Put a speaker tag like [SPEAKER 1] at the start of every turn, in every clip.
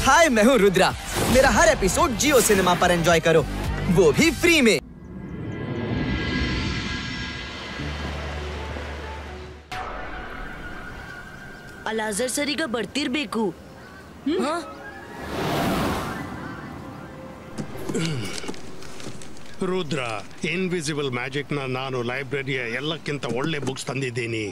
[SPEAKER 1] हाय, मैं हूँ रुद्रा। मेरा हर एपिसोड जियो सिनेमा पर एंजॉय करो, वो भी फ्री में।
[SPEAKER 2] ಅಲಾಜರ್ ಸರ್ ಈಗ ಬರ್ತಿರ್ಬೇಕು.
[SPEAKER 3] ರುದ್ರ, ಇನ್ವಿಸಿಬಲ್ ಮ್ಯಾಜಿಕ್ ನಾನು ಲೈಬ್ರರಿಯ ಎಲ್ಲಕ್ಕಿಂತ ಒಳ್ಳೆ ಬುಕ್ಸ್ ತಂದಿದ್ದೀನಿ.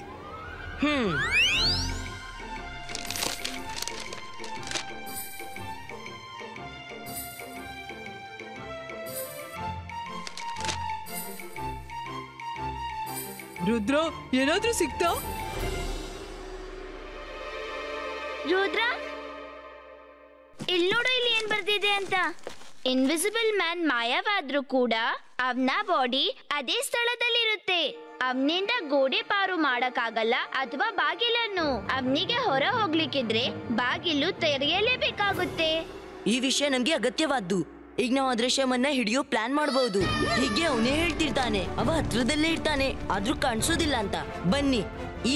[SPEAKER 4] ರುದ್ರ, ಏನಾದ್ರೂ ಸಿಕ್ತಾ?
[SPEAKER 5] ರುದ್ರ, ಇಲ್ಲಿ ನೋಡು, ಇಲ್ಲಿ ಏನ್ ಬರ್ತಿದೆ ಅಂತ. ಇನ್ವಿಸಿಬಲ್ ಮ್ಯಾನ್ ಮಾಯವಾದ್ರೂ ಕೂಡ ಅವನ ಬಾಡಿ ಅದೇ ಸ್ಥಳದಲ್ಲಿರುತ್ತೆ. ಅವನಿಂದ ಗೋಡೆ ಪಾರು ಮಾಡಕ್ಕಾಗಲ್ಲ ಅಥವಾ ಬಾಗಿಲನ್ನು. ಅವನಿಗೆ ಹೊರ ಹೋಗ್ಲಿಕ್ಕಿದ್ರೆ ಬಾಗಿಲು ತೆರೆಯಲೇಬೇಕಾಗುತ್ತೆ.
[SPEAKER 2] ಈ ವಿಷಯ ನಮ್ಗೆ ಅಗತ್ಯವಾದ್ದು. ಈಗ ನಾವು ಅದೃಶ್ಯವನ್ನ ಹಿಡಿಯೋ ಪ್ಲಾನ್ ಮಾಡಬಹುದು. ಹೀಗೆ ಅವನೇ ಹೇಳ್ತಿರ್ತಾನೆ, ಅವ ಹತ್ರದಲ್ಲೇ ಇರ್ತಾನೆ, ಆದ್ರೂ ಕಾಣಿಸೋದಿಲ್ಲ ಅಂತ. ಬನ್ನಿ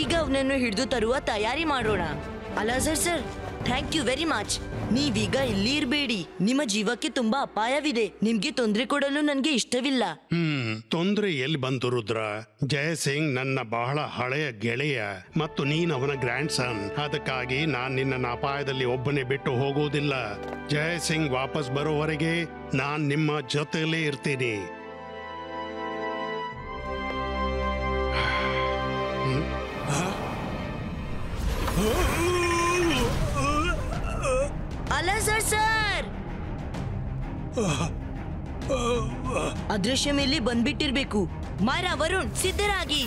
[SPEAKER 2] ಈಗ ಅವನನ್ನು ಹಿಡಿದು ತರುವ ತಯಾರಿ ಮಾಡೋಣ. Alazar sir, thank you very much. ನೀವೀಗ ಇಲ್ಲಿ ಇರಬೇಡಿ. ನಿಮ್ಮ ಜೀವಕ್ಕೆ ತುಂಬಾ ಅಪಾಯವಿದೆ. ನಿಮ್ಗೆ ತೊಂದರೆ ಕೊಡಲು ನನ್ಗೆ ಇಷ್ಟವಿಲ್ಲ.
[SPEAKER 3] ತೊಂದರೆ ಎಲ್ಲಿ ಬಂತು ರುದ್ರ? ಜಯಸಿಂಗ್ ನನ್ನ ಬಹಳ ಹಳೆಯ ಗೆಳೆಯ ಮತ್ತು ನೀನ್ ಅವನ ಗ್ರ್ಯಾಂಡ್ ಸನ್. ಅದಕ್ಕಾಗಿ ನಾನ್ ನಿನ್ನ ಅಪಾಯದಲ್ಲಿ ಒಬ್ಬನೇ ಬಿಟ್ಟು ಹೋಗುವುದಿಲ್ಲ. ಜಯಸಿಂಗ್ ವಾಪಸ್ ಬರೋವರೆಗೆ ನಾನ್ ನಿಮ್ಮ ಜೊತೆಲೇ ಇರ್ತೀನಿ.
[SPEAKER 2] ಅಲಾಜರ್ ಸರ್, ಅದೃಶ್ಯ ಮೇಲೆ ಬಂದ್ಬಿಟ್ಟಿರ್ಬೇಕು. ಮಾರಾ, ವರುಣ್, ಸಿದ್ಧರಾಗಿ.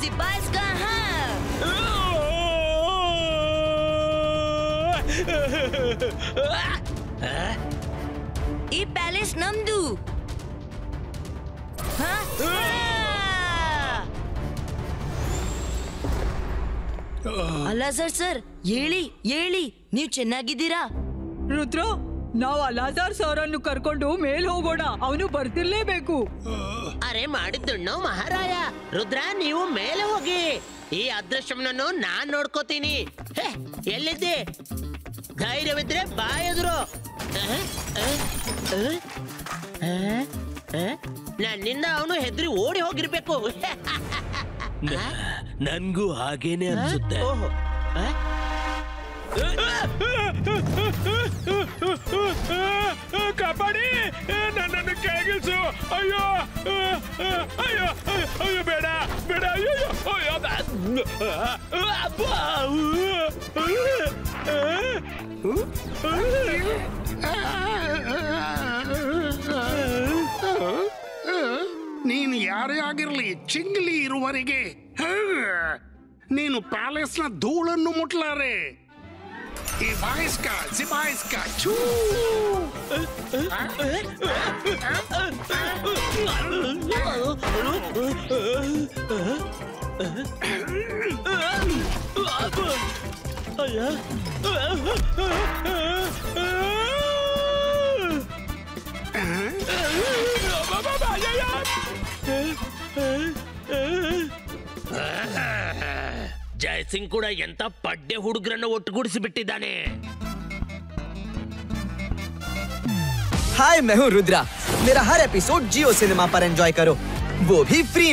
[SPEAKER 2] ಜಿಬಾಯಿಸ್ಕಾ. ಈ ಪ್ಯಾಲೇಸ್ ನಮ್ದು. ಅಲಾಜರ್ ಸರ್, ಹೇಳಿ, ನೀವು ಚೆನ್ನಾಗಿದ್ದೀರಾ?
[SPEAKER 4] ರುದ್ರ, ನಾವು ಅಲಾಜರ್ ಸರ್ ಅನ್ನು ಕರ್ಕೊಂಡು ಮೇಲ್ ಹೋಗೋಣ. ಅವನು ಬರ್ತಿರ್ಲೇಬೇಕು.
[SPEAKER 6] ಅರೆ ಮಾಡಿದ್ದಣ್ಣು ಮಹಾರಾಯ. ರುದ್ರ, ನೀವು ಮೇಲೆ ಹೋಗಿ. ಈ ಅದೃಶ್ಯವನ್ನು ನಾನ್ ನೋಡ್ಕೋತೀನಿ. ಎಲ್ಲಿದ್ದೆ? ಧೈರ್ಯವಿದ್ರೆ ಬಾ ಎದುರು. ನನ್ನಿಂದ ಅವನು ಹೆದ್ರಿ ಓಡಿ ಹೋಗಿರ್ಬೇಕು.
[SPEAKER 7] ನನ್ಗೂ ಹಾಗೇನೆ ಅನ್ಸುತ್ತೆ.
[SPEAKER 8] ಕಾಪಾಡಿ, ನನ್ನನ್ನು ಕೆಳಗಿಳಿಸು. ಅಯ್ಯೋ ಅಯ್ಯೋ ಅಯ್ಯೋ, ಬೇಡ ಬೇಡ, ಅಯ್ಯೋ
[SPEAKER 3] ನೀನು ಯಾರೇ ಆಗಿರ್ಲಿ, ಚಿಂಗ್ಲಿ ಇರುವವರೆಗೆ ನೀನು ಪ್ಯಾಲೇಸ್ನ ಧೂಳನ್ನು ಮುಟ್ಲಾರೆ. ಜಿಬಾಯಿಸ್ಕಾ ಚೂ.
[SPEAKER 6] ಜಯಸಿಂಗ್ ಕೂಡ ಎಂತ ಪಡ್ಡೆ ಹುಡುಗರನ್ನು ಒಟ್ಟುಗೂಡಿಸಿ ಬಿಟ್ಟಿದ್ದಾನೆ.
[SPEAKER 1] हाय, मैं हूँ रुद्रा। मेरा हर एपिसोड जियो सिनेमा पर एंजॉय करो, वो भी फ्री में।